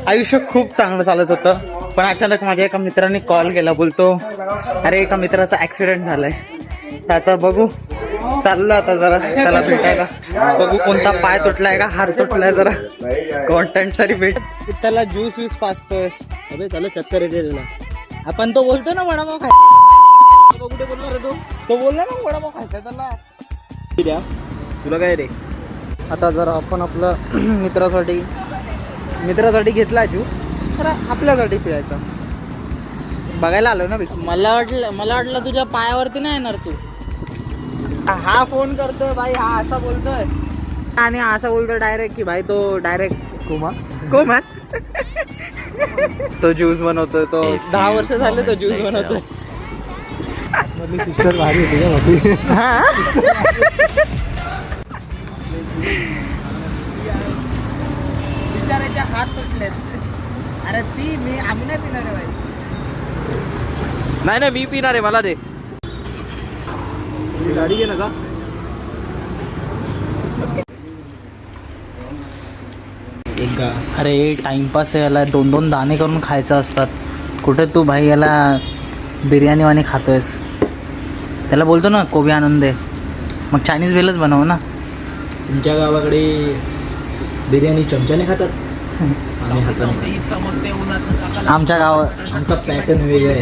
आयुष्य खूप चांगलं चालत होतं, पण अचानक माझ्या एका मित्राने कॉल केला. बोलतो अरे एका मित्राचा ऍक्सिडेंट झालाय. तर आता बघू, चाललं आता जरा त्याला भेटायला. बघू कोणता पाय तुटलाय का हात तुटलाय, जरा कॉन्टॅक्ट तरी भेट. त्याला ज्यूस व्यूस पाचतोय. अबे त्याला चक्कर येते त्याला. आपण तो बोलतो ना वडापाव खायचा. कुठे बोलणार रे तो बोलला ना वडापाव खायचा त्याला. तुला काय रे. आता जरा आपण आपलं मित्रासाठी घेतला ज्यूस, तर आपल्यासाठी पियायचा. बघायला आलो ना. मला वाटलं तुझ्या पायावरती नाही येणार तू. हा फोन करतोय भाई, हा असा बोलतोय आणि असा बोलतोय डायरेक्ट की भाई तो डायरेक्ट कोमा तो ज्यूस बनवतोय. तो 10 वर्ष झाले तो ज्यूस बनवतोय. सिस्टर भारी होती का. बिचाराच्या हात तुटलेत. अरे ती मी आम्ही नाही पिणार आहे भाई. नाही मी पिणार आहे, मला दे. गाडी घे ना का. अरे टाइमपास आहे, याला 2-2 दाणे करून खायचं असतात. कुठे तू भाई याला बिर्याणी वाणी खातोयस. त्याला बोलतो ना कोबी आणून दे, मग चायनीज भेलच बनव ना. तुमच्या गावाकडे बिर्याणी चमच्याने खातात, आम्ही हाताने. आमच्या गावात आमचा पॅटर्न वेगळा आहे.